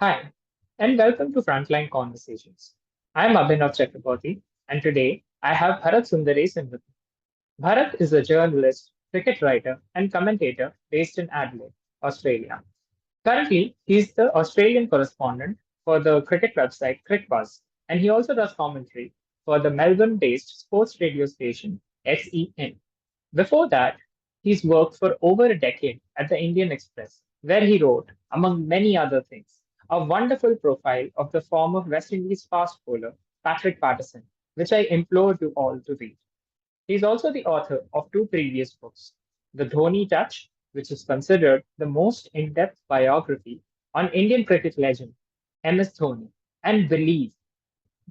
Hi, and welcome to Frontline Conversations. I'm Abhinav Chakraborty, and today I have Bharat Sundaresan with me. Bharat is a journalist, cricket writer, and commentator based in Adelaide, Australia. Currently, he's the Australian correspondent for the cricket website CricBuzz, and he also does commentary for the Melbourne based sports radio station SEN. Before that, he's worked for over a decade at the Indian Express, where he wrote, among many other things, a wonderful profile of the former West Indies fast bowler Patrick Patterson, which I implore you all to read. He's also the author of two previous books, The Dhoni Touch, which is considered the most in depth biography on Indian cricket legend MS Dhoni, and Believe,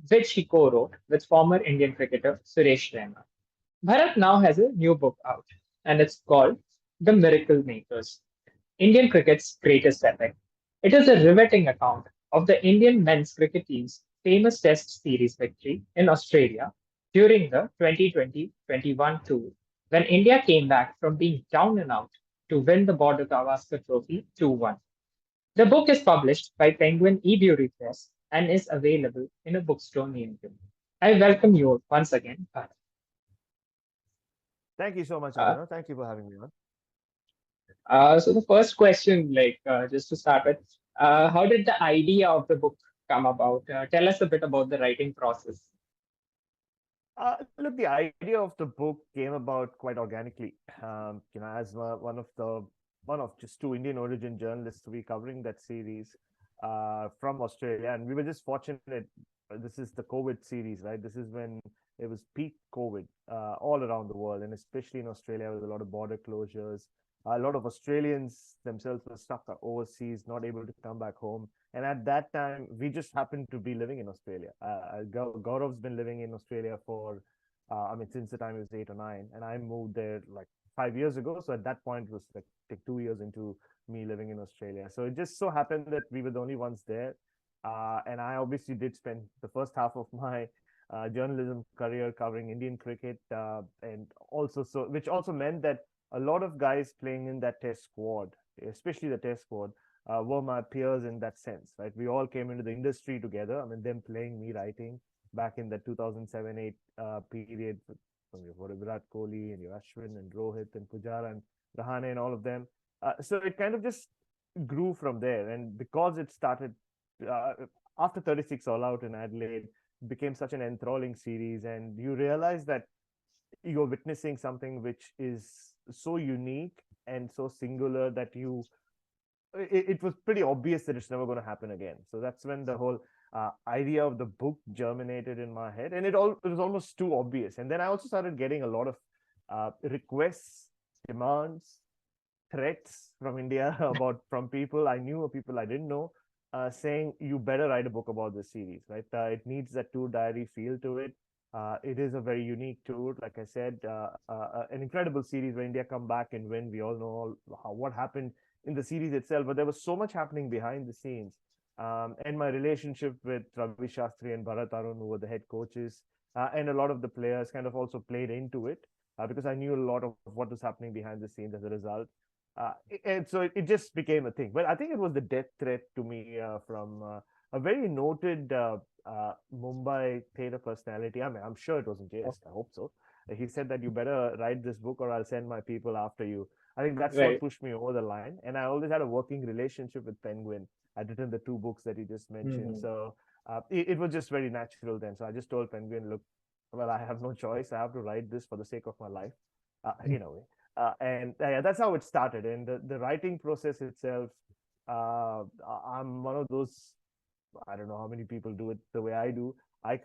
which he co wrote with former Indian cricketer Suresh Raina. Bharat now has a new book out, and it's called The Miracle Makers, Indian cricket's greatest epic. It is a riveting account of the Indian men's cricket team's famous Test series victory in Australia during the 2020-21 tour, when India came back from being down and out to win the Border Gavaskar Trophy 2-1. The book is published by Penguin eBury Press and is available in a bookstore near you. I welcome you once again, Bharat. Thank you so much, Uh, Abhinav. Thank you for having me on. so the first question, just to start with, how did the idea of the book come about? Tell us a bit about the writing process. Look, the idea of the book came about quite organically. As one of just two Indian origin journalists to be covering that series from Australia, and we were just fortunate. This is the COVID series, right? This is when it was peak COVID all around the world, and especially in Australia with a lot of border closures. A lot of Australians themselves were stuck overseas, not able to come back home. And at that time, we just happened to be living in Australia. Gaurav's been living in Australia for, since the time he was 8 or 9, and I moved there like 5 years ago. So at that point, it was like 2 years into me living in Australia. So it just so happened that we were the only ones there. And I obviously did spend the first half of my journalism career covering Indian cricket, and also which also meant that a lot of guys playing in that test squad, especially the test squad, were my peers in that sense, right? We all came into the industry together. I mean, them playing, me writing back in the 2007-8 period from your Virat Kohli and your Ashwin and Rohit and Pujara and Rahane and all of them. So it kind of just grew from there. And because it started uh, after 36 All Out in Adelaide, became such an enthralling series, and you realize that you're witnessing something which is so unique and so singular that it was pretty obvious that it's never going to happen again. So that's when the whole idea of the book germinated in my head, and it was almost too obvious. And then I also started getting a lot of requests, demands, threats from India about from people I knew or people I didn't know, saying you better write a book about this series, right? It needs that tour diary feel to it. It is a very unique tour, like I said, an incredible series where India come back and win. We all know what happened in the series itself, but there was so much happening behind the scenes. And my relationship with Ravi Shastri and Bharat Arun, who were the head coaches, and a lot of the players kind of also played into it because I knew a lot of what was happening behind the scenes as a result. And so it just became a thing. But I think it was the death threat to me from a very noted Mumbai theater personality. I mean, I'm sure it wasn't jest. I hope so. He said that you better write this book or I'll send my people after you. I think that's what Right. pushed me over the line. And I always had a working relationship with Penguin. I'd written the two books that he just mentioned. Mhm. So it was just very natural then. So I just told Penguin, look, well, I have no choice. I have to write this for the sake of my life, in a way. And yeah, that's how it started. And the writing process itself, I'm one of those, I don't know how many people do it the way I do. I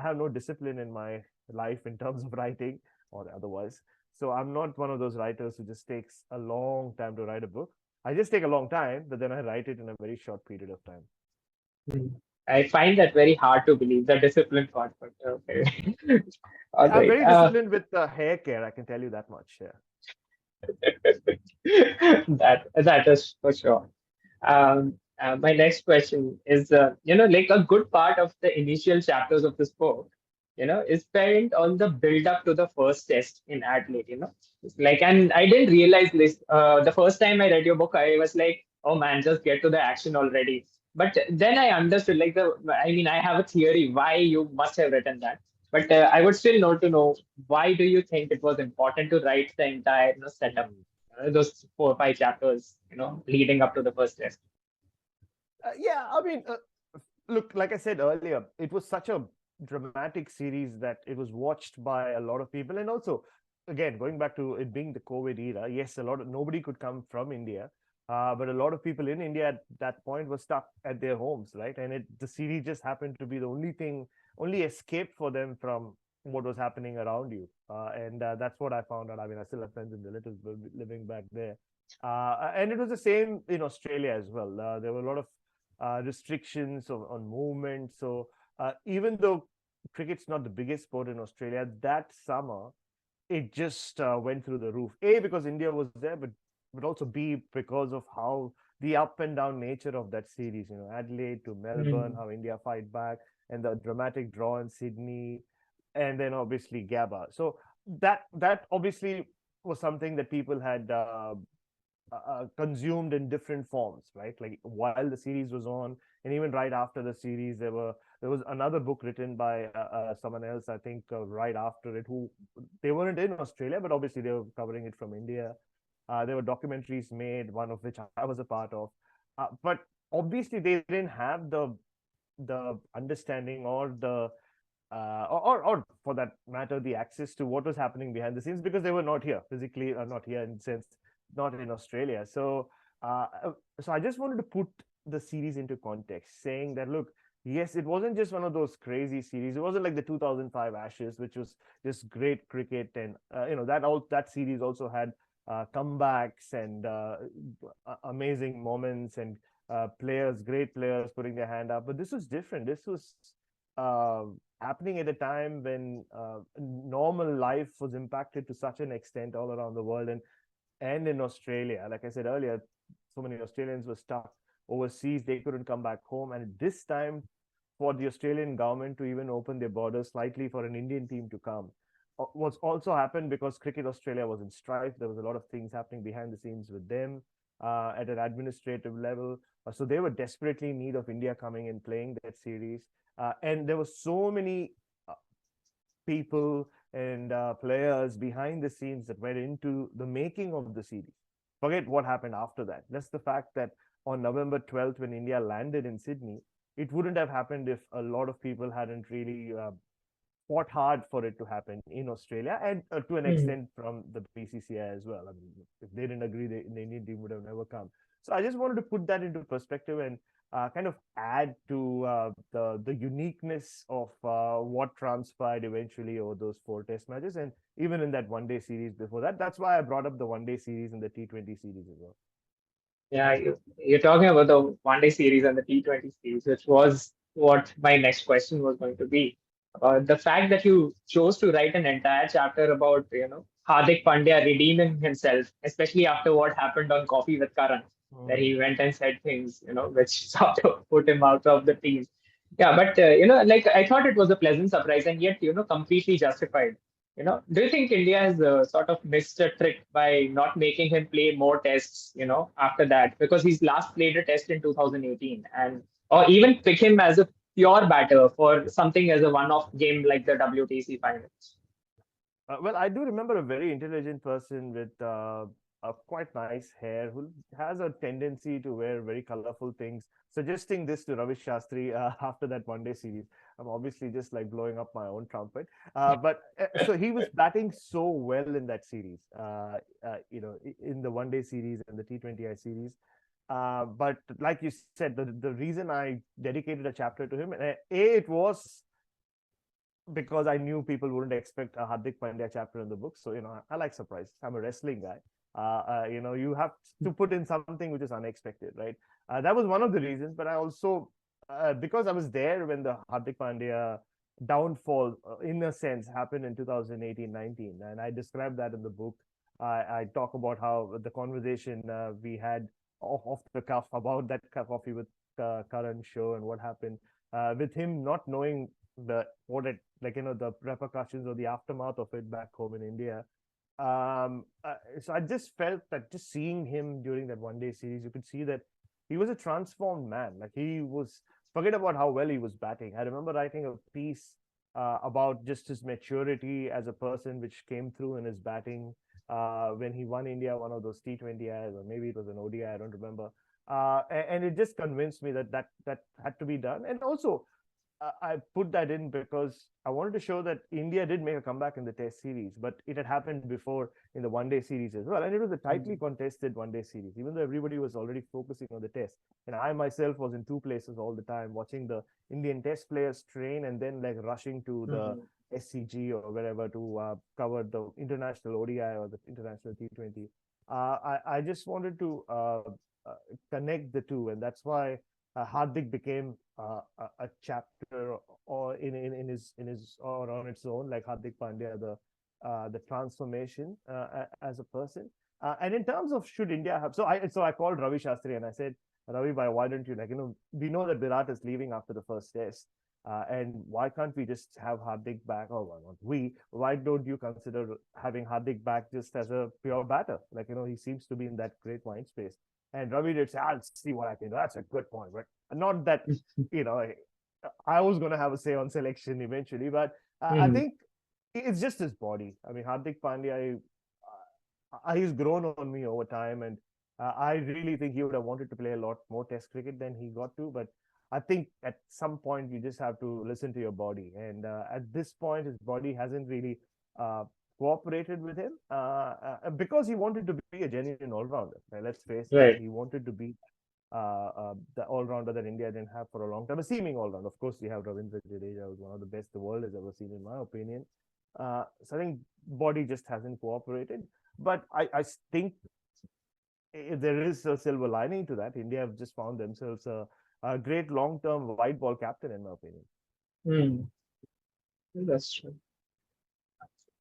have no discipline in my life in terms of writing or otherwise. So I'm not one of those writers who just takes a long time to write a book. I just take a long time, but then I write it in a very short period of time. Mhm. I find that very hard to believe, the discipline part. But okay. All I'm right. very disciplined with hair care, I can tell you that much. Yeah. That is for sure. My next question is, like a good part of the initial chapters of this book, is spent on the build up to the first test in Adelaide. It's like, and I didn't realize this. The first time I read your book, I was like, oh man, just get to the action already. But then I understood, like I mean, I have a theory why you must have written that. But I would still know to know why do you think it was important to write the entire setup, Mm. those 4 or 5 chapters, leading up to the first test. Yeah, I mean, look, like I said earlier, it was such a dramatic series that it was watched by a lot of people. And also, again, going back to it being the COVID era, yes, a lot of nobody could come from India, but a lot of people in India at that point were stuck at their homes, right? And the series just happened to be the only escape for them from what was happening around you. And that's what I found out. I mean, I still have friends in the relatives living back there. And it was the same in Australia as well. There were a lot of restrictions on movement. So even though cricket's not the biggest sport in Australia, that summer it just went through the roof. A, because India was there, but also B, because of how the up and down nature of that series. Adelaide to Melbourne, Mm. how India fight back, and the dramatic draw in Sydney, and then obviously Gabba. So that obviously was something that people had consumed in different forms, right? Like while the series was on, and even right after the series, there was another book written by someone else, I think, right after it. Who they weren't in Australia, but obviously they were covering it from India. There were documentaries made, one of which I was a part of. But obviously they didn't have the understanding or the or for that matter, the access to what was happening behind the scenes because they were not here physically, or not here in the sense, not in Australia. Uh, so I just wanted to put the series into context, saying that look, yes, it wasn't just one of those crazy series. It wasn't like the 2005 Ashes, which was just great cricket, and that series also had comebacks and amazing moments and great players putting their hand up. But this was different. This was uh, happening at a time when normal life was impacted to such an extent all around the world, and in Australia. Like I said earlier, so many Australians were stuck overseas. They couldn't come back home. And this time, for the Australian government to even open their borders slightly for an Indian team to come was also happened because Cricket Australia was in strife. There was a lot of things happening behind the scenes with them at an administrative level. So they were desperately in need of India coming and playing that series. And there were so many uh, people and players behind the scenes that went into the making of the series. Forget what happened after that. That's the fact that on November 12th, when India landed in Sydney, it wouldn't have happened if a lot of people hadn't really fought hard for it to happen in Australia, and to an Mm. extent from the BCCI as well. I mean, if they didn't agree, the Indian team would have never come. So I just wanted to put that into perspective and kind of add to the uniqueness of what transpired eventually over those 4 Test matches, and even in that one-day series before that. That's why I brought up the one-day series and the T20 series as well. Yeah, you're talking about the one day series and the T20 series, which was what my next question was going to be. The fact that you chose to write an entire chapter about, Hardik Pandya redeeming himself, especially after what happened on Coffee with Karan, where he Mm. went and said things, which sort of put him out of the team. Yeah, but, like I thought it was a pleasant surprise and yet, completely justified. Do you think India has sort of missed a trick by not making him play more tests, after that? Because he's last played a test in 2018 and or even pick him as a pure batter for something as a one-off game like the WTC finals. Well, I do remember a very intelligent person with a quite nice hair who has a tendency to wear very colorful things, suggesting this to Ravi Shastri after that one day series. I'm obviously just like blowing up my own trumpet. But so he was batting so well in that series, in the one day series and the T20I series. But like you said, the reason I dedicated a chapter to him, it was because I knew people wouldn't expect a Hardik Pandya chapter in the book. So, I like surprises. I'm a wrestling guy. You have to put in something which is unexpected, right? That was one of the reasons. But I also, because I was there when the Hardik Pandya downfall, in a sense, happened in 2018-19, and I described that in the book. I talk about how the conversation we had off the cuff about that coffee with Karan show and what happened with him not knowing the what it like the repercussions or the aftermath of it back home in India. So I just felt that just seeing him during that one day series, you could see that he was a transformed man. Like he was, forget about how well he was batting. I remember writing a piece about just his maturity as a person, which came through in his batting when he won India one of those T20Is, or maybe it was an ODI, I don't remember. And it just convinced me that that had to be done. And also, I put that in because I wanted to show that India did make a comeback in the Test series, but it had happened before in the one day series as well. And it was a tightly contested one day series, even though everybody was already focusing on the Test. And I myself was in two places all the time, watching the Indian Test players train and then like rushing to the Mhm. SCG or wherever to cover the international ODI or the international T20. I just wanted to connect the two, and that's why Hardik became a chapter or in his or on its own, like Hardik Pandya, the transformation as a person. And in terms of should India have, so I called Ravi Shastri and I said, Ravi, why don't you, like, we know that Virat is leaving after the first test. And why can't we just have Hardik back? Or why not we? Why don't you consider having Hardik back just as a pure batter? Like, he seems to be in that great mind space. And Ravi did say, I'll see what I can do. That's a good point. But not that, you know, I was going to have a say on selection eventually. But I Mhm. think it's just his body. I mean, Hardik Pandya, he's grown on me over time. And I really think he would have wanted to play a lot more Test cricket than he got to. But I think at some point you just have to listen to your body. And at this point, his body hasn't really uh, cooperated with him because he wanted to be a genuine all rounder. Let's face that. He Right. wanted to be the all rounder that India didn't have for a long time, a seeming all rounder. Of course, we have Ravindra Jadeja, who's one of the best the world has ever seen, in my opinion. So I think body just hasn't cooperated. But I think there is a silver lining to that. India have just found themselves a great long-term white ball captain, in my opinion. Mm. That's true.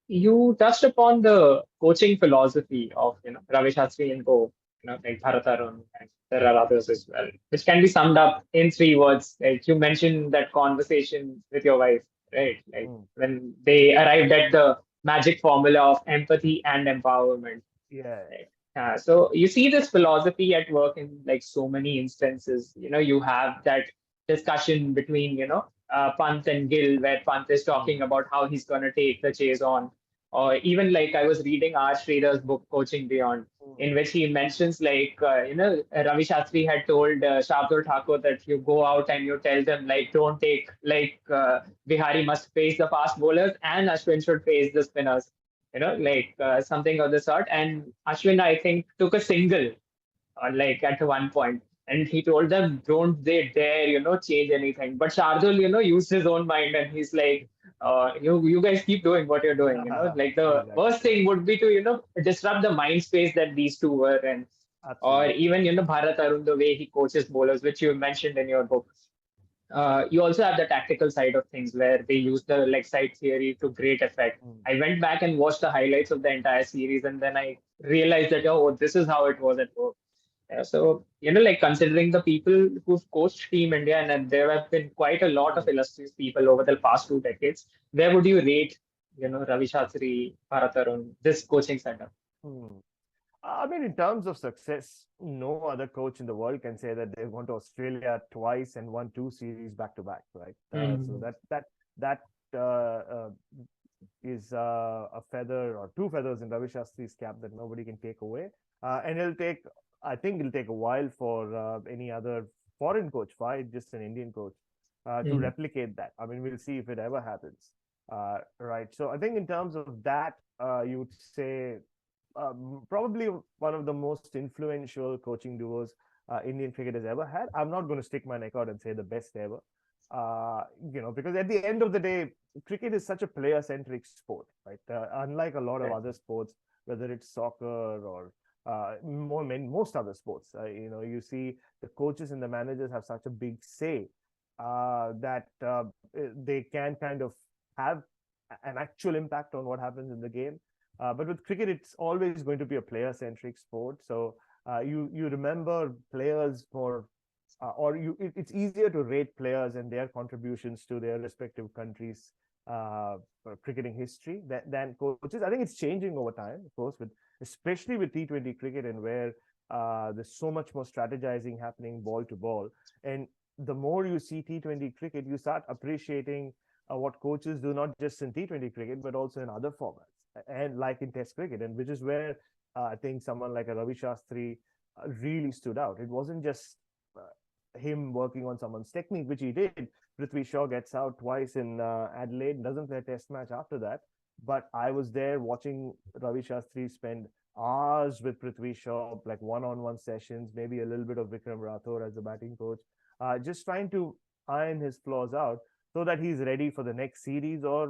You touched upon the coaching philosophy of Ravi Shastri and Co. Like Bharat Arun, and there are others as well, which can be summed up in three words. Like you mentioned that conversation with your wife, right? Like Mm. when they arrived at the magic formula of empathy and empowerment. Yeah. Right. So you see this philosophy at work in like so many instances. You have that discussion between Pant and Gill, where Pant is talking Mm. about how he's going to take the chase on, or even like I was reading R. Sridhar's book Coaching Beyond, Mm. in which he mentions like Ravi Shastri had told Shabdur Thakur that you go out and you tell them like don't take like Bihari must face the fast bowlers and Ashwin should face the spinners, like something of the sort. And Ashwin, I think, took a single, like at one point, and he told them, "Don't they dare, change anything." But Shardul, used his own mind, and he's like, "You guys keep doing what you're doing." Like the Exactly. worst thing would be to, disrupt the mind space that these two were in, or Absolutely. even, Bharat Arun, the way he coaches bowlers, which you mentioned in your book. You also have the tactical side of things where they use the leg side theory to great effect. Mm. I went back and watched the highlights of the entire series, and then I realized that, oh, this is how it was at work. So, like considering the people who've coached Team India, and there have been quite a lot of Mm. illustrious people over the past 2 decades, where would you rate, Ravi Shastri, Bharat Arun, this coaching setup? Mm. I mean, in terms of success, no other coach in the world can say that they've gone to Australia twice and won two series back to back, right? So Mm. that is a feather or two feathers in Ravi Shastri's cap that nobody can take away. And I think it'll take a while for any other foreign coach, why just an Indian coach, to Mm. replicate that. I mean, we'll see if it ever happens. Right. So I think in terms of that, you would say probably one of the most influential coaching duos Indian cricket has ever had. I'm not going to stick my neck out and say the best ever, because at the end of the day, cricket is such a player-centric sport, right? Unlike a lot of Right. other sports, whether it's soccer or most other sports, you see the coaches and the managers have such a big say that they can kind of have an actual impact on what happens in the game. But with cricket, it's always going to be a player-centric sport. So you remember players more, it's easier to rate players and their contributions to their respective countries' cricketing history than coaches. I think it's changing over time, of course, with especially with T20 cricket and where There's so much more strategizing happening ball to ball. And the more you see T20 cricket, you start appreciating what coaches do, not just in T20 cricket, but also in other formats, and like in Test cricket, and which is where I think someone like a Ravi Shastri really stood out. It wasn't just him working on someone's technique, which he did. Prithvi Shaw gets out twice in Adelaide, doesn't play a Test match after that. But I was there watching Ravi Shastri spend hours with Prithvi Shaw, like one-on-one sessions, maybe a little bit of Vikram Rathore as the batting coach, just trying to iron his flaws out so that he's ready for the next series, or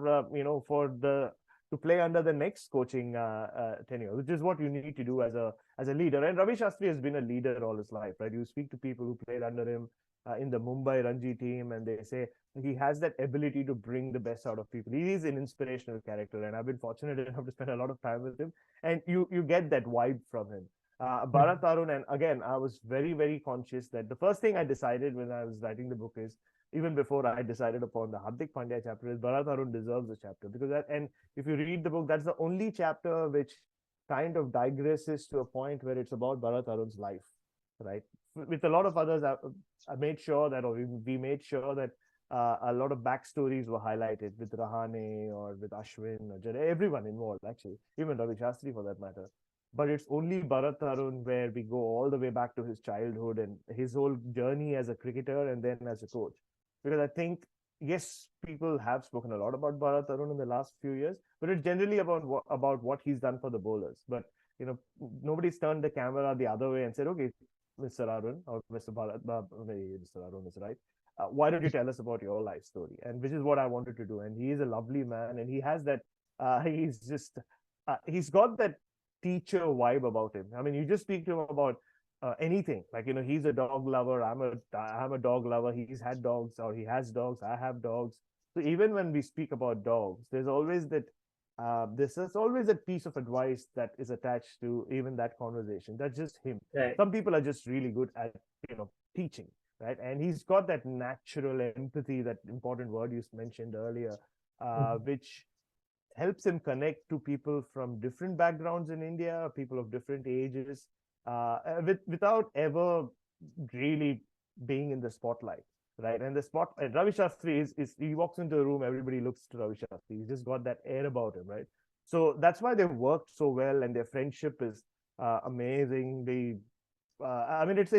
for the to play under the next coaching tenure, which is what you need to do as a leader. And Ravi Shastri has been a leader all his life, right? You speak to people who played under him in the Mumbai Ranji team, and they say he has that ability to bring the best out of people. He is an inspirational character, and I've been fortunate enough to spend a lot of time with him, and you get that vibe from him. Bharat Arun, and again, I was very conscious that the first thing I decided when I was writing the book is, even before I decided upon the Hardik Pandya chapter, is Bharat Arun deserves a chapter, because and if you read the book, that's the only chapter which kind of digresses to a point where it's about Bharat Arun's life, right? With a lot of others, I made sure that, or we made sure that a lot of backstories were highlighted with Rahane or with Ashwin or everyone involved, actually, even Ravi Shastri for that matter. But it's only Bharat Arun where we go all the way back to his childhood and his whole journey as a cricketer and then as a coach. Because I think, yes, people have spoken a lot about Bharat Arun in the last few years, but it's generally about what he's done for the bowlers. But nobody's turned the camera the other way and said, okay, Mr. Arun or Mr. Bharat, Mr. Arun is right. Why don't you tell us about your life story? And which is what I wanted to do. And he is a lovely man, and he has that. He's got that teacher vibe about him. I mean, you just speak to him about anything. Like, he's a dog lover. I'm a dog lover. He's had dogs, or he has dogs. I have dogs. So even when we speak about dogs, there's always that. This is always a piece of advice that is attached to even that conversation. That's just him. Right. Some people are just really good at teaching, right? And he's got that natural empathy, that important word you mentioned earlier, which helps him connect to people from different backgrounds in India, people of different ages, without ever really being in the spotlight, right? And Ravi Shastri is he walks into a room, everybody looks to Ravi Shastri. He's just got that air about him, right? So that's why they've worked so well, and their friendship is amazing. I mean, it's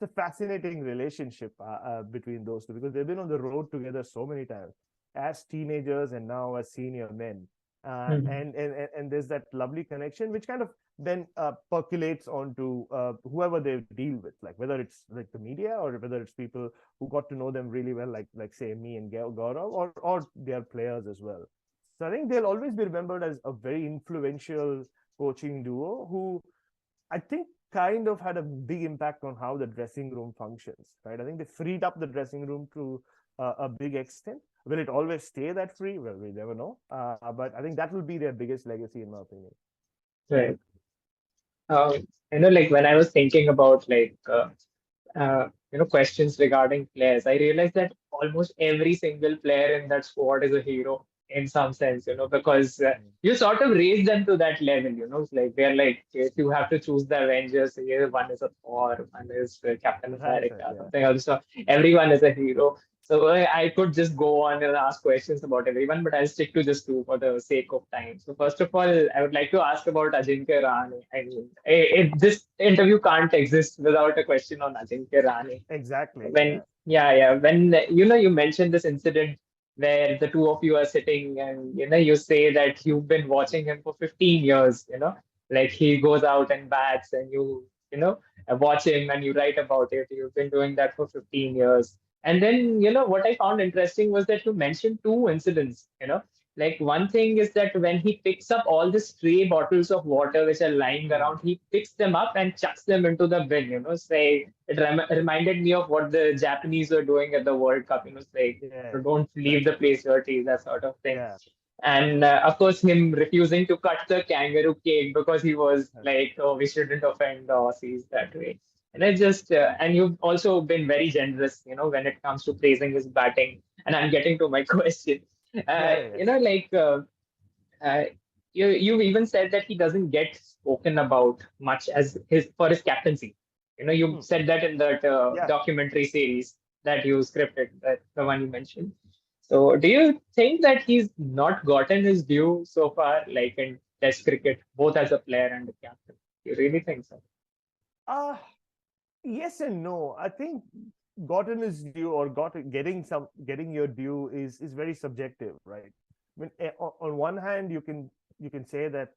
a fascinating relationship between those two, because they've been on the road together so many times as teenagers and now as senior men. And there's that lovely connection which kind of then percolates onto whoever they deal with, like whether it's like the media or whether it's people who got to know them really well, like say me and Gaurav, or their players as well. So I think they'll always be remembered as a very influential coaching duo who I think kind of had a big impact on how the dressing room functions, right? I think they freed up the dressing room to a big extent. Will it always stay that free? Well, we never know. But I think that will be their biggest legacy, in my opinion. Right. Like when I was thinking about questions regarding players, I realized that almost every single player in that squad is a hero in some sense, because you sort of raise them to that level, It's like they're like, if you have to choose the Avengers, one is a Thor, one is Captain Right, America, yeah. something else. So everyone is a hero. So I could just go on and ask questions about everyone, but I'll stick to just two for the sake of time. So first of all, I would like to ask about Ajinkya Rahane. I mean, this interview can't exist without a question on Ajinkya Rahane. Exactly. When Yeah. when you mentioned this incident where the two of you are sitting and you say that you've been watching him for 15 years, like he goes out and bats and watch him and you write about it. You've been doing that for 15 years. And then, what I found interesting was that you mentioned two incidents, like one thing is that when he picks up all the stray bottles of water which are lying around, he picks them up and chucks them into the bin, say it reminded me of what the Japanese were doing at the World Cup, say, Yes. don't leave That's the it. place dirty, that sort of thing. Yeah. And of course, him refusing to cut the kangaroo cake because he was like, oh, we shouldn't offend the Aussies that way. And and you've also been very generous, when it comes to praising his batting. And I'm getting to my question. Yeah. Yeah. Like, uh, you've even said that he doesn't get spoken about much as his captaincy. You Hmm. said that in that Yeah. documentary series that you scripted, that the one you mentioned. So, do you think that he's not gotten his due so far, like in Test cricket, both as a player and a captain? You really think so? Uh, yes and no. I think gotten is due or getting your due is very subjective, right? I mean, on one hand, you can say that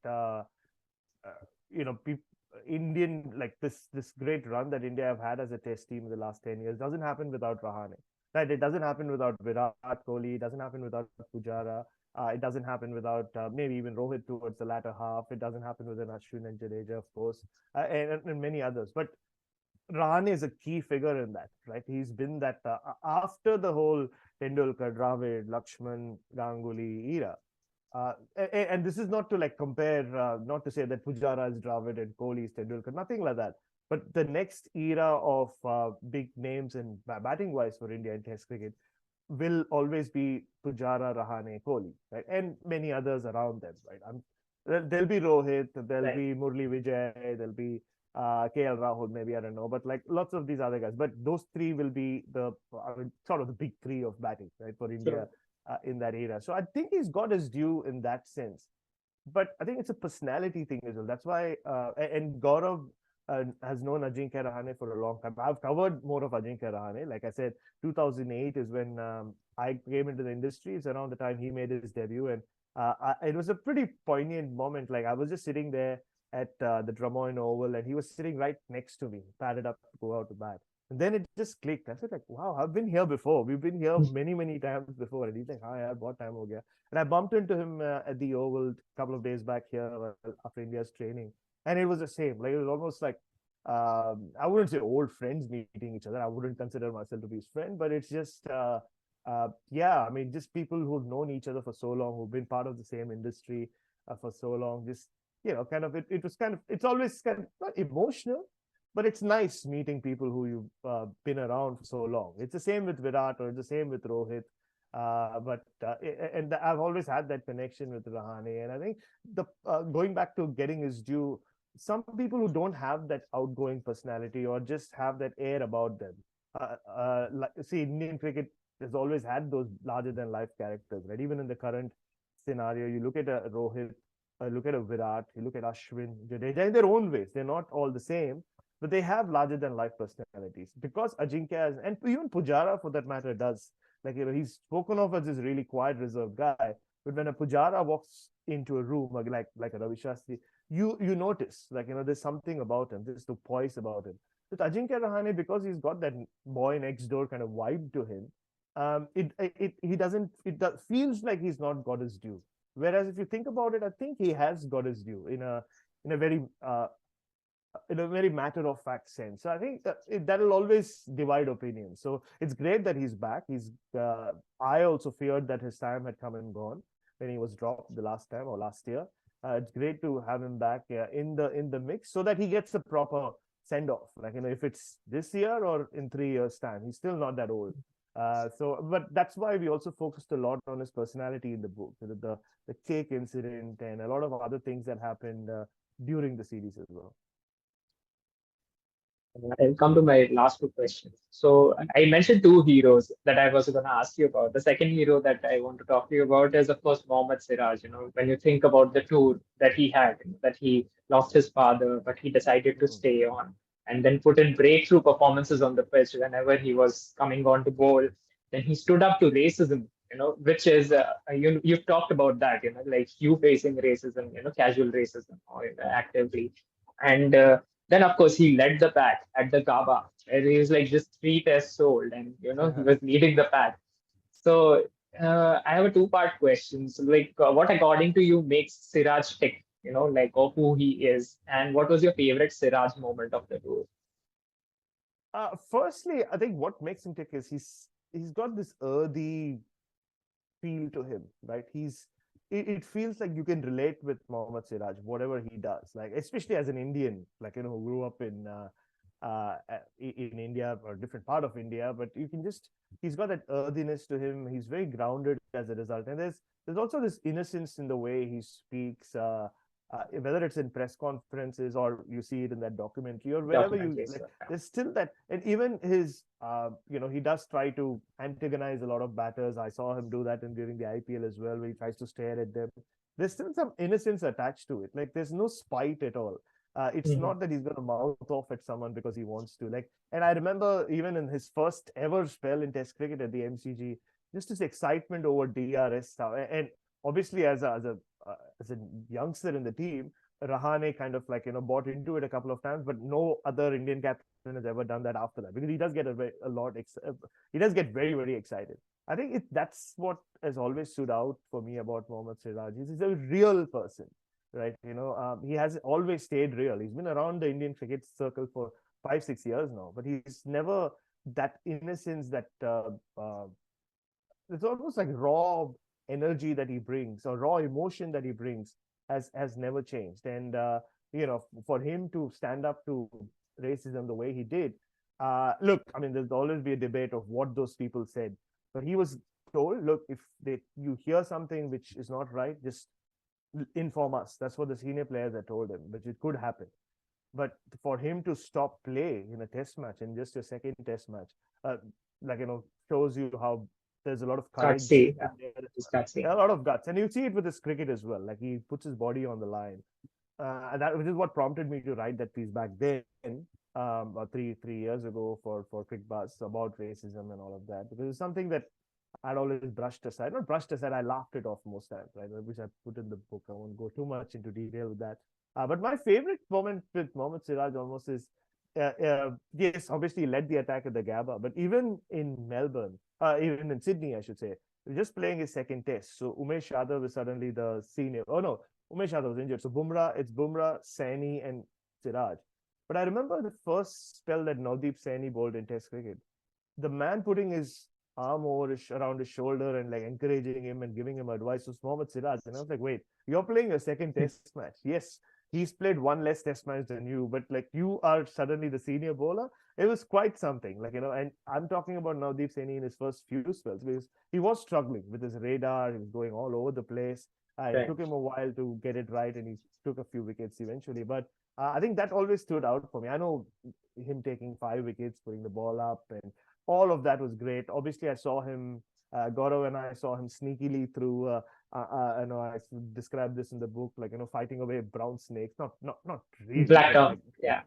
you know peop Indian, like this great run that India have had as a test team in the last 10 years doesn't happen without Rahane. Right? It doesn't happen without Virat Kohli. It doesn't happen without Pujara. It doesn't happen without maybe even Rohit towards the latter half. It doesn't happen within Ashwin and Jadeja, of course, and many others. But Rahane is a key figure in that, right? He's been that after the whole Tendulkar, Dravid, Lakshman, Ganguly era. And this is not to like compare, not to say that Pujara is Dravid and Kohli is Tendulkar, nothing like that. But the next era of big names and batting wise for India in Test cricket will always be Pujara, Rahane, Kohli, right? And many others around them, right? There'll be Rohit, there'll Right. be Murli Vijay, there'll be KL Rahul, maybe, I don't know, but like lots of these other guys. But those three will be I mean, sort of the big three of batting, right, for India True. in that era. So I think he's got his due in that sense. But I think it's a personality thing as well. That's why, and Gaurav has known Ajinkya Rahane for a long time. I've covered more of Ajinkya Rahane. Like I said, 2008 is when I came into the industry. It's around the time he made his debut. And it was a pretty poignant moment. Like I was just sitting there at the Drummoyne Oval, and he was sitting right next to me, padded up to go out to bat. And then it just clicked. I said, like, wow, I've been here before. We've been here many, many times before. And he's like, hi, yaar, bahut time ho gaya. And I bumped into him at the Oval a couple of days back here after India's training. And it was the same. Like, it was almost like, I wouldn't say old friends meeting each other. I wouldn't consider myself to be his friend, but it's just, yeah, I mean, just people who've known each other for so long, who've been part of the same industry for so long, just, kind of, it was kind of, it's always kind of not emotional, but it's nice meeting people who you've been around for so long. It's the same with Virat or it's the same with Rohit. And I've always had that connection with Rahane. And I think the going back to getting his due, some people who don't have that outgoing personality or just have that air about them. See, Indian cricket has always had those larger than life characters, right? Even in the current scenario, you look at a Rohit, look at a Virat, you look at Ashwin, Jadeja in their own ways. They're not all the same, but they have larger than life personalities because Ajinkya has, and even Pujara for that matter does. Like, he's spoken of as this really quiet, reserved guy. But when a Pujara walks into a room, like a Ravi Shastri, you notice, like, there's something about him. There's the poise about him. With Ajinkya Rahane, because he's got that boy next door kind of vibe to him, he doesn't, feels like he's not got his due. Whereas if you think about it, I think he has got his due in a very matter of fact sense. So I think that'll always divide opinions. So it's great that he's back. I also feared that his time had come and gone when he was dropped the last time or last year. It's great to have him back in the mix so that he gets a proper send off. Like, if it's this year or in 3 years' time, he's still not that old. But that's why we also focused a lot on his personality in the book, the cake incident and a lot of other things that happened during the series as well. I'll come to my last two questions. So I mentioned two heroes that I was going to ask you about. The second hero that I want to talk to you about is, of course, Mohammed Siraj. When you think about the tour that he had, that he lost his father, but he decided to Mm. stay on and then put in breakthrough performances on the pitch whenever he was coming on to bowl. Then he stood up to racism, which is, you've talked about that, like you facing racism, casual racism or actively. And then, of course, he led the pack at the Kaaba, where he was like just 3 tests old, and he was leading the pack. So I have a two-part question. So, like, what according to you makes Siraj tick? Like, of who he is, and what was your favorite Siraj moment of the tour? Firstly, I think what makes him tick is he's got this earthy feel to him, right? It feels like you can relate with Mohammad Siraj, whatever he does, like especially as an Indian, like, who grew up in India or a different part of India, but he's got that earthiness to him. He's very grounded as a result, and there's also this innocence in the way he speaks. Whether it's in press conferences or you see it in that documentary or wherever you Documentaries. like, So, yeah. there's still that, and even his, he does try to antagonize a lot of batters. I saw him do that during the IPL as well, where he tries to stare at them. There's still some innocence attached to it. Like there's no spite at all. It's Mhm. not that he's going to mouth off at someone because he wants to. Like, and I remember even in his first ever spell in Test cricket at the MCG, just this excitement over DRS, and obviously as a youngster in the team, Rahane kind of like bought into it a couple of times, but no other Indian captain has ever done that after that, because he does get a lot. He does get very very excited. I think that's what has always stood out for me about Mohammed Siraj. He's a real person, right? He has always stayed real. He's been around the Indian cricket circle for 5 6 years now, but he's never that innocence, that it's almost like raw energy that he brings, or raw emotion that he brings, has never changed. And for him to stand up to racism the way he did, look, I mean, there's always be a debate of what those people said, but he was told, look, if you hear something which is not right, just inform us. That's what the senior players had told him, which it could happen. But for him to stop play in a test match, in just a second test match, uh, like shows you how there's a lot of courage Gutsy. in Yeah. there. It's gutsy. A lot of guts, and you see it with his cricket as well. Like he puts his body on the line, and that which is what prompted me to write that piece back then, about three years ago for Crick Buzz about racism and all of that, because it's something that I'd always brushed aside. Not brushed aside, I laughed it off most times, right? Which I put in the book. I won't go too much into detail with that. But my favorite moment with Mohammed Siraj almost is, yes, obviously he led the attack at the Gabba, but even in Melbourne, even in Sydney, I should say, just playing his second test. So Umesh Yadav is suddenly the senior. Oh no, Umesh Yadav was injured. So it's Bumrah, Saini, and Siraj. But I remember the first spell that Navdeep Saini bowled in Test cricket. The man putting his arm around his shoulder and like encouraging him and giving him advice was Mohammed Siraj. And I was like, wait, you're playing a second test match. Yes, he's played one less test match than you, but like you are suddenly the senior bowler. It was quite something. Like, and I'm talking about Navdeep Saini in his first few spells, because he was struggling with his radar. He was going all over the place. It Right. took him a while to get it right, and he took a few wickets eventually. But I think that always stood out for me. I know him taking 5 wickets, putting the ball up, and all of that was great. Obviously, I saw him, Gaurav and I saw him sneakily through. I described this in the book, like fighting away brown snakes. Not really, Black but Tom. like Yeah.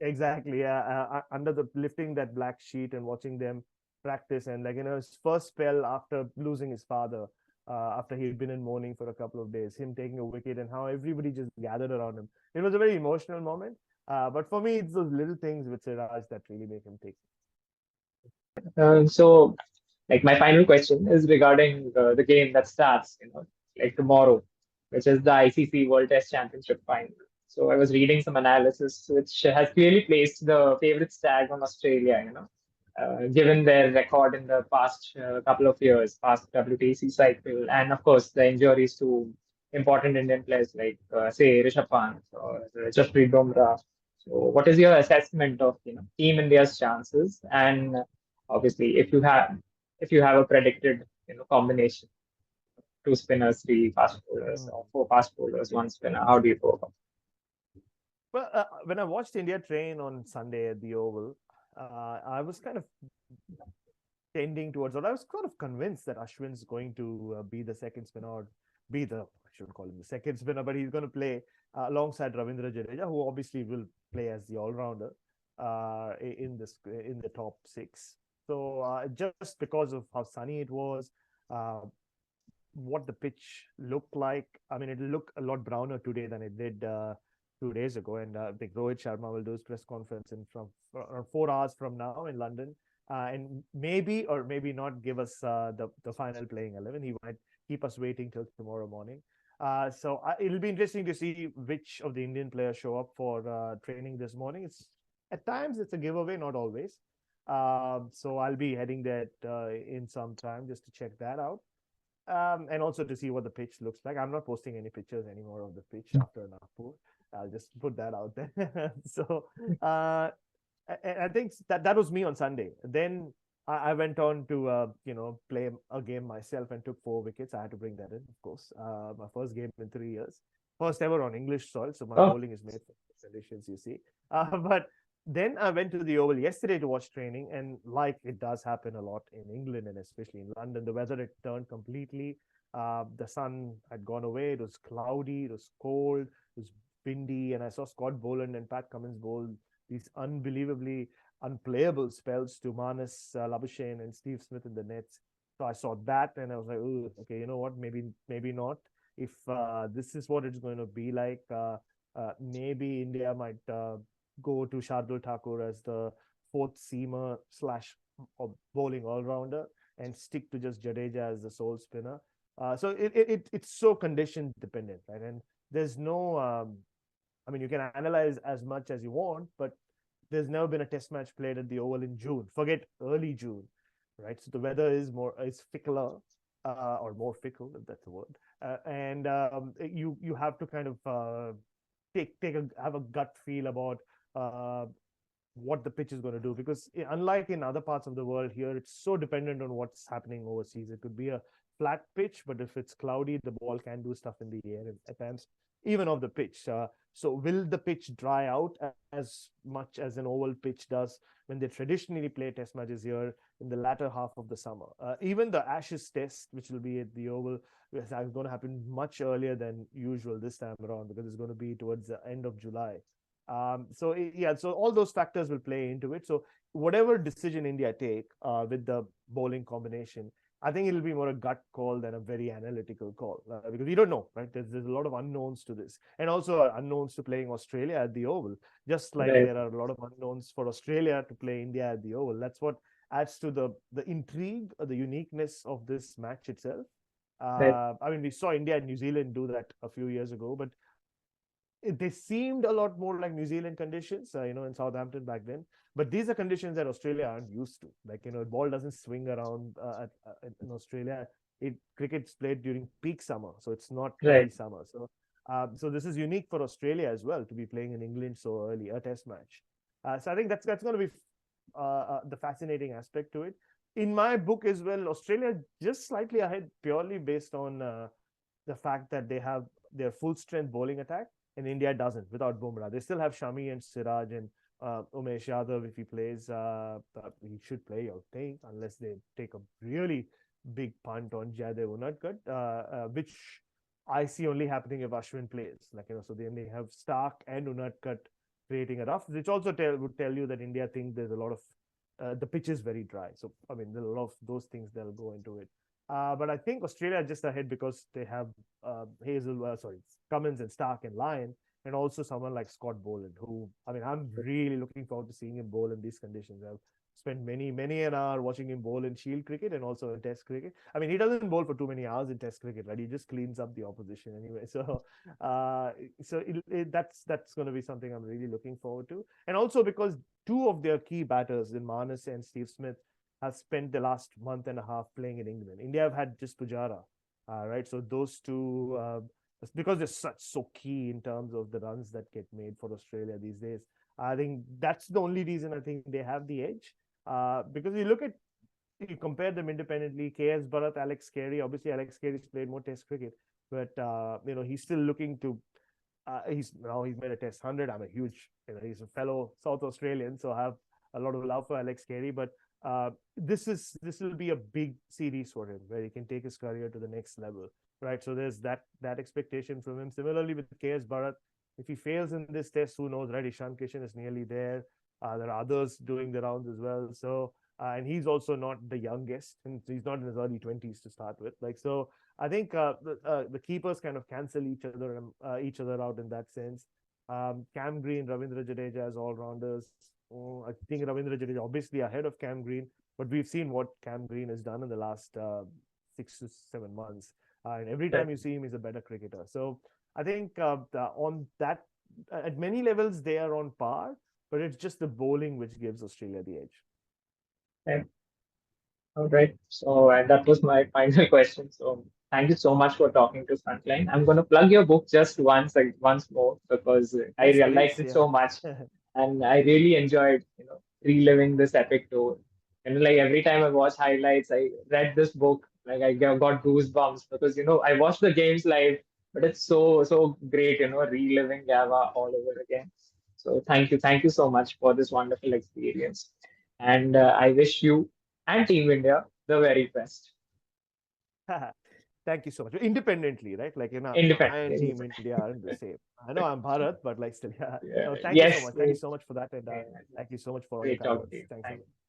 exactly, yeah. Under the lifting that black sheet and watching them practice, and like his first spell after losing his father, after he'd been in mourning for a couple of days, him taking a wicket and how everybody just gathered around him. It was a very emotional moment. But for me, it's those little things with Siraj that really make him tick. So, like my final question is regarding the game that starts, like tomorrow, which is the ICC World Test Championship final. So I was reading some analysis which has clearly placed the favorite stag on Australia, given their record in the past couple of years, past WTC cycle, and of course the injuries to important Indian players like, say, Rishabh Pant or Jasprit Bumrah. So, what is your assessment of Team India's chances? And obviously, if you have a predicted combination, two spinners, three fast bowlers, Mm. or four fast bowlers, one spinner, how do you go about Well, when I watched India train on Sunday at the Oval, I was kind of tending towards, or I was kind of convinced that Ashwin's going to be the second spinner, or I shouldn't call him the second spinner, but he's going to play alongside Ravindra Jadeja, who obviously will play as the all-rounder in the top six. So just because of how sunny it was, uh, what the pitch looked like. I mean, it looked a lot browner today than it did 2 days ago. And I think Rohit Sharma will do his press conference in from around 4 hours from now in London, and maybe or maybe not give us the final playing 11. He might keep us waiting till tomorrow morning. So it'll be interesting to see which of the Indian players show up for training this morning. It's at times it's a giveaway, not always. So I'll be heading there in some time just to check that out, and also to see what the pitch looks like. I'm not posting any pictures anymore of the pitch it? after Nagpur. I'll just put that out there. So uh, I think that was me on Sunday. Then I went on to play a game myself and took 4 wickets. I had to bring that in, of course. My first game in 3 years, first ever on English soil. So my Oh, bowling is made for conditions, you see. But then I went to the Oval yesterday to watch training, and like it does happen a lot in England and especially in London, the weather had turned completely. The sun had gone away. It was cloudy. It was cold. It was windy, and I saw Scott Boland and Pat Cummins bowl these unbelievably unplayable spells to Manas Labuschagne and Steve Smith in the nets. So I saw that and I was like, oh, okay, you know what? Maybe not. If this is what it's going to be like, maybe India might go to Shardul Thakur as the fourth seamer slash bowling all rounder and stick to just Jadeja as the sole spinner. So it's so condition dependent, right? And there's no, I mean, you can analyze as much as you want, but there's never been a test match played at the Oval in June. Forget early June, right? So the weather is fickler, or more fickle, if that's a word. And you have to kind of have a gut feel about uh, what the pitch is going to do, because unlike in other parts of the world, here it's so dependent on what's happening overseas. It could be a flat pitch, but if it's cloudy, the ball can do stuff in the air at times, even off the pitch. So will the pitch dry out as much as an oval pitch does when they traditionally play test matches here in the latter half of the summer? Even the Ashes test, which will be at the Oval, is going to happen much earlier than usual this time around, because it's going to be towards the end of July. So all those factors will play into it. So whatever decision India take with the bowling combination, I think it'll be more a gut call than a very analytical call, because we don't know, right? There's a lot of unknowns to this, and also unknowns to playing Australia at the Oval, just like right, there are a lot of unknowns for Australia to play India at the Oval. That's what adds to the intrigue or the uniqueness of this match itself. right, I mean, we saw India and New Zealand do that a few years ago, but they seemed a lot more like New Zealand conditions, in Southampton back then. But these are conditions that Australia aren't used to. Like, the ball doesn't swing around in Australia. Cricket's played during peak summer, so it's not early right. summer. So this is unique for Australia as well to be playing in England so early, a test match. So I think that's going to be the fascinating aspect to it. In my book as well, Australia just slightly ahead purely based on the fact that they have their full strength bowling attack, and India doesn't without Bumrah. They still have Shami and Siraj and Umesh Yadav. If he plays, he should play, I think, unless they take a really big punt on Jaydev Unadkat, which I see only happening if Ashwin plays. So they have Stark and Unadkat creating a rough, which also would tell you that India think there's a lot of the pitch is very dry. So I mean, there are a lot of those things that'll go into it. But I think Australia are just ahead because they have Cummins and Stark and Lyon, and also someone like Scott Boland, who, I mean, I'm really looking forward to seeing him bowl in these conditions. I've spent many an hour watching him bowl in Shield cricket and also in Test cricket. I mean, he doesn't bowl for too many hours in Test cricket, right? He just cleans up the opposition anyway. That's going to be something I'm really looking forward to, and also because two of their key batters in Manas and Steve Smith have spent the last month and a half playing in England. India have had just Pujara, right? So those two, because they're so key in terms of the runs that get made for Australia these days. I think that's the only reason I think they have the edge. Because you compare them independently, KS Bharat, Alex Carey. Obviously, Alex Carey's played more Test cricket, but he's still looking to. He's made a Test 100. I'm a huge, he's a fellow South Australian, so I have a lot of love for Alex Carey. But this will be a big series for him where he can take his career to the next level, right? So there's that expectation from him. Similarly with KS Bharat, if he fails in this test, who knows, right? Ishan Kishan is nearly there. There are others doing the rounds as well. So and he's also not the youngest, and he's not in his early 20s to start with. So I think the keepers kind of cancel each other out in that sense. Cam Green, Ravindra Jadeja as all rounders. I think Ravindra Jadeja obviously ahead of Cam Green, but we've seen what Cam Green has done in the last 6 to 7 months, and every time you see him, he's a better cricketer. So I think on that, at many levels, they are on par, but it's just the bowling which gives Australia the edge. Okay. All right. So, and that was my final question. So, thank you so much for talking to Frontline. I'm going to plug your book just once more because I Yes, liked please. it Yeah. so much, and I really enjoyed, reliving this epic tour. And like every time I watch highlights, I read this book, like I got goosebumps because I watched the games live, but it's so great, reliving Gava all over again. So thank you so much for this wonderful experience, and I wish you and Team India the very best. Thank you so much. Independently, right? Like, I and Independently. Team India aren't the same. I know I'm Bharat, but like still, yeah. Yeah. No, thank you so Yes, much. Thank you so much for that. And yeah. thank you so much for all the Great kind talking words. to you. Thanks a Thank lot. you.